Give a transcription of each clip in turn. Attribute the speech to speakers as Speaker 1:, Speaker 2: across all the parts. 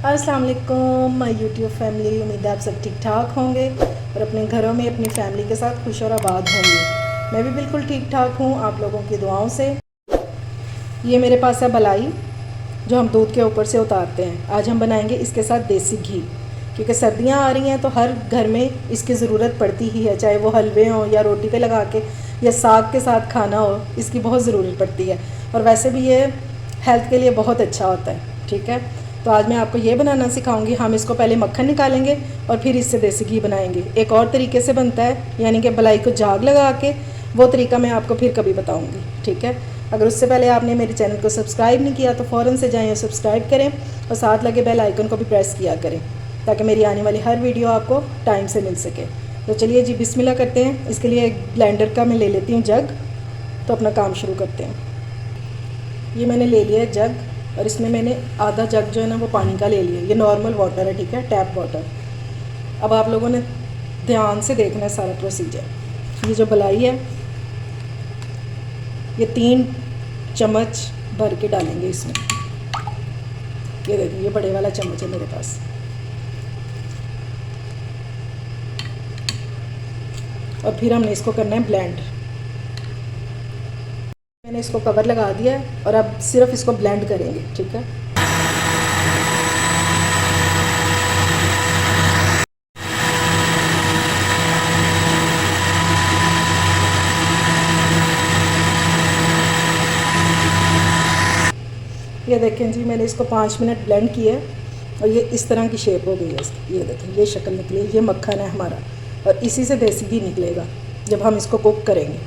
Speaker 1: अस्सलाम वालेकुम my YouTube family. उम्मीद है आप सब ठीक ठाक होंगे और अपने घरों में अपनी फैमिली के साथ खुश और आबाद होंगे। मैं भी बिल्कुल ठीक ठाक हूँ आप लोगों की दुआओं से। ये मेरे पास है बलाई जो हम दूध के ऊपर से उतारते हैं। आज हम बनाएंगे इसके साथ देसी घी, क्योंकि सर्दियाँ आ रही हैं तो हर घर में इसकी ज़रूरत पड़ती ही है, चाहे वो हलवे हों या रोटी पे लगा के या साग के साथ खाना हो, इसकी बहुत ज़रूरत पड़ती है। और वैसे भी ये हेल्थ के लिए बहुत अच्छा होता है। ठीक है, तो आज मैं आपको ये बनाना सिखाऊंगी। हम इसको पहले मक्खन निकालेंगे और फिर इससे देसी घी बनाएंगे। एक और तरीके से बनता है, यानी कि बलाई को झाग लगा के, वो तरीका मैं आपको फिर कभी बताऊंगी। ठीक है, अगर उससे पहले आपने मेरे चैनल को सब्सक्राइब नहीं किया तो फ़ौरन से जाएं और सब्सक्राइब करें और साथ लगे बेल आइकन को भी प्रेस किया करें ताकि मेरी आने वाली हर वीडियो आपको टाइम से मिल सके। तो चलिए जी बिस्मिल्लाह करते हैं। इसके लिए एक ब्लेंडर का मैं ले लेती हूँ जग, तो अपना काम शुरू करते हैं। ये मैंने ले लिया है जग और इसमें मैंने आधा जग जो है ना वो पानी का ले लिया। ये नॉर्मल वाटर है, ठीक है, टैप वाटर। अब आप लोगों ने ध्यान से देखना है सारा प्रोसीजर। ये जो बलाई है ये 3 चम्मच भर के डालेंगे इसमें। ये देखिए, ये बड़े वाला चम्मच है मेरे पास। और फिर हमने इसको करना है ब्लेंड। मैंने इसको कवर लगा दिया है और अब सिर्फ इसको ब्लेंड करेंगे। ठीक है, ये देखें जी, मैंने इसको 5 मिनट ब्लेंड किया और ये इस तरह की शेप हो गई है इसकी। ये देखें, ये शक्ल निकली है। ये मक्खन है हमारा और इसी से देसी घी निकलेगा जब हम इसको कुक करेंगे।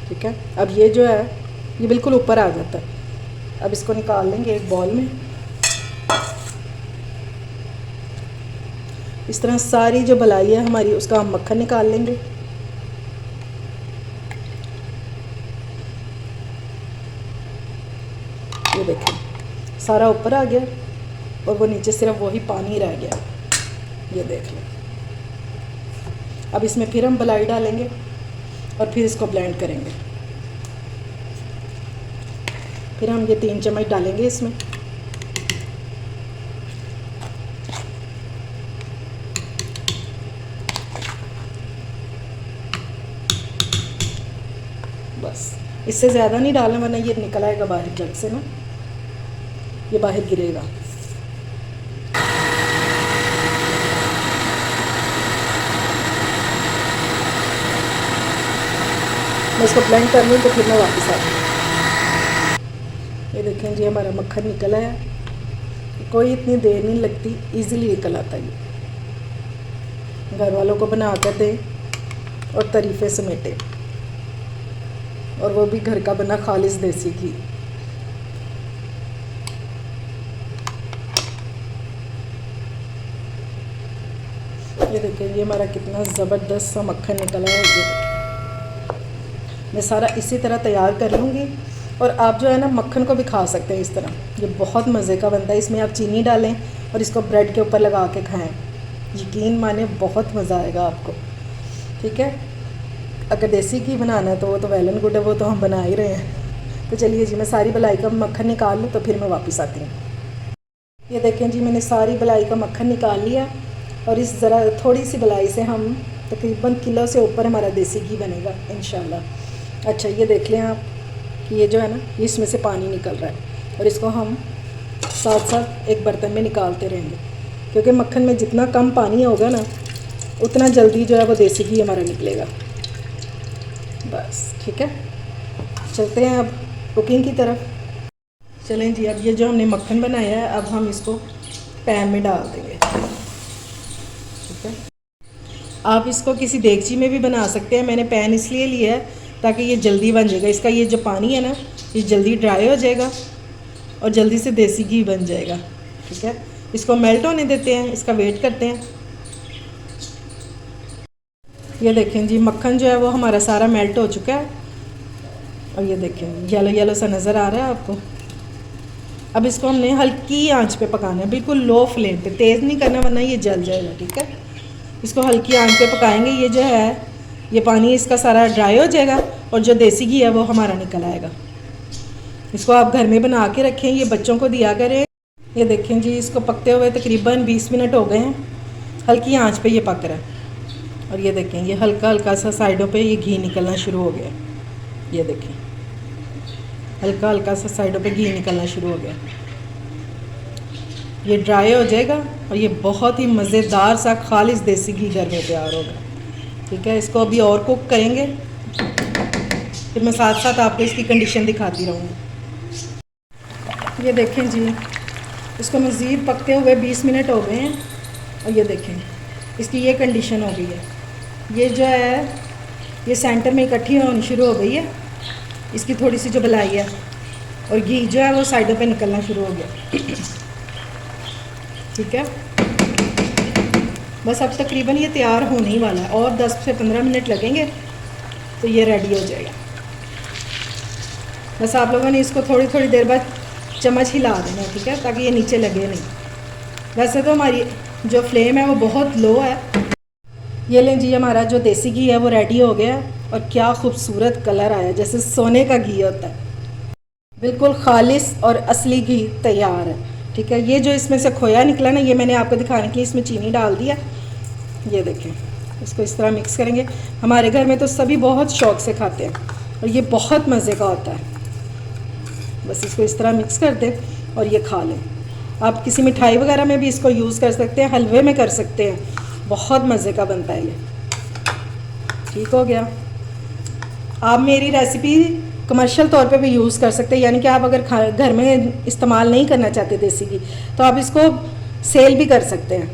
Speaker 1: ठीक है, अब ये जो है ये बिल्कुल ऊपर आ जाता है। अब इसको निकाल लेंगे एक बॉल में। इस तरह सारी जो बलाई है हमारी उसका हम मक्खन निकाल लेंगे। ये देखें, सारा ऊपर आ गया और वो नीचे सिर्फ वही पानी रह गया। ये देख लें। अब इसमें फिर हम बलाई डालेंगे और फिर इसको ब्लेंड करेंगे। फिर हम ये 3 चम्मच डालेंगे इसमें। बस, इससे ज़्यादा नहीं डालना वरना ये निकल आएगा बाहर जग से ना, ये बाहर गिरेगा। मैं इसको ब्लेंड कर लूँ तो फिर मैं वापस आ जाऊँ। ये देखें जी, हमारा मक्खन निकल आया। कोई इतनी देर नहीं लगती, इजीली निकल आता है। ये घर वालों को बना कर दें और तारीफ़ें समेटें, और वो भी घर का बना खालिस देसी घी। ये देखिए, ये हमारा कितना ज़बरदस्त सा मक्खन निकला है। ये मैं सारा इसी तरह तैयार कर लूँगी और आप जो है ना मक्खन को भी खा सकते हैं इस तरह। ये बहुत मज़े का बनता है। इसमें आप चीनी डालें और इसको ब्रेड के ऊपर लगा के खाएं, यकीन माने बहुत मज़ा आएगा आपको। ठीक है, अगर देसी घी बनाना है तो वो तो वेल एंड गुड है, वो तो हम बना ही रहे हैं। तो चलिए जी, मैं सारी बलाई का मक्खन निकाल लूँ तो फिर मैं वापस आती हूँ। ये देखें जी, मैंने सारी बलाई का मक्खन निकाल लिया और इस ज़रा थोड़ी सी बलाई से हम तकरीबन किलो से ऊपर हमारा देसी घी बनेगा इंशाल्लाह। अच्छा, ये देख लें आप कि ये जो है ना ये इसमें से पानी निकल रहा है और इसको हम साथ साथ एक बर्तन में निकालते रहेंगे, क्योंकि मक्खन में जितना कम पानी होगा ना उतना जल्दी जो है वो देसी घी हमारा निकलेगा। बस ठीक है, चलते हैं अब कुकिंग की तरफ। चलें जी, अब ये जो हमने मक्खन बनाया है अब हम इसको पैन में डाल देंगे। ठीक है, आप इसको किसी देगची में भी बना सकते हैं। मैंने पैन इसलिए लिया है ताकि ये जल्दी बन जाएगा। इसका ये जो पानी है ना ये जल्दी ड्राई हो जाएगा और जल्दी से देसी घी बन जाएगा। ठीक है, इसको मेल्ट होने देते हैं, इसका वेट करते हैं। ये देखें जी, मक्खन जो है वो हमारा सारा मेल्ट हो चुका है और ये देखें येलो येलो सा नज़र आ रहा है आपको। अब इसको हमने हल्की आंच पे पकाना है, बिल्कुल लो फ्लेम पे, तेज़ नहीं करना वरना ये जल जाएगा। ठीक है, इसको हल्की आंच पे पकाएंगे। ये जो है ये पानी इसका सारा ड्राई हो जाएगा और जो देसी घी है वो हमारा निकल आएगा। इसको आप घर में बना के रखें, ये बच्चों को दिया करें। ये देखें जी, इसको पकते हुए तकरीबन 20 मिनट हो गए हैं। हल्की आंच पे ये पक रहा है। और ये देखें, ये हल्का हल्का सा साइडों पे ये घी निकलना शुरू हो गया। ये देखें, हल्का हल्का सा साइडों पे घी निकलना शुरू हो गया। ये ड्राई हो जाएगा और ये बहुत ही मज़ेदार सा खालिस देसी घी घर में तैयार होगा। ठीक है, इसको अभी और कुक करेंगे, फिर मैं साथ साथ आपको इसकी कंडीशन दिखाती रहूँगी। ये देखें जी, इसको मज़ीद पकते हुए 20 मिनट हो गए हैं और ये देखें इसकी ये कंडीशन हो गई है। ये जो है ये सेंटर में इकट्ठी होनी शुरू हो गई है, इसकी थोड़ी सी जो बलाई है, और घी जो है वो साइडों पे निकलना शुरू हो गया। ठीक है, बस अब तकरीबन ये तैयार होने ही वाला है और 10 से 15 मिनट लगेंगे तो ये रेडी हो जाएगा। बस आप लोगों ने इसको थोड़ी थोड़ी देर बाद चम्मच हिला देना है, ठीक है, ताकि ये नीचे लगे नहीं। वैसे तो हमारी जो फ्लेम है वो बहुत लो है। ये लें जी, हमारा जो देसी घी है वो रेडी हो गया और क्या खूबसूरत कलर आया, जैसे सोने का घी होता है। बिल्कुल खालिस और असली घी तैयार है। ठीक है, ये जो इसमें से खोया निकला ना, ये मैंने आपको दिखाने के लिए इसमें चीनी डाल दिया। ये देखें, इसको इस तरह मिक्स करेंगे। हमारे घर में तो सभी बहुत शौक़ से खाते हैं और ये बहुत मज़े का होता है। बस इसको इस तरह मिक्स कर दें और ये खा लें। आप किसी मिठाई वगैरह में भी इसको यूज़ कर सकते हैं, हलवे में कर सकते हैं, बहुत मज़े का बनता है ये। ठीक हो गया। आप मेरी रेसिपी कमर्शियल तौर पे भी यूज़ कर सकते हैं, यानी कि आप अगर घर में इस्तेमाल नहीं करना चाहते देसी घी, तो आप इसको सेल भी कर सकते हैं,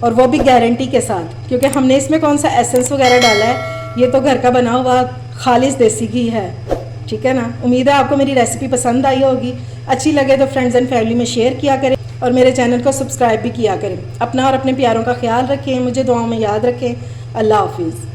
Speaker 1: और वो भी गारंटी के साथ, क्योंकि हमने इसमें कौन सा एसेंस वगैरह डाला है, ये तो घर का बना हुआ खालिस देसी घी है। ठीक है ना। उम्मीद है आपको मेरी रेसिपी पसंद आई होगी। अच्छी लगे तो फ्रेंड्स एंड फैमिली में शेयर किया करें और मेरे चैनल को सब्सक्राइब भी किया करें। अपना और अपने प्यारों का ख्याल रखें, मुझे दुआओं में याद रखें। अल्लाह हाफिज़।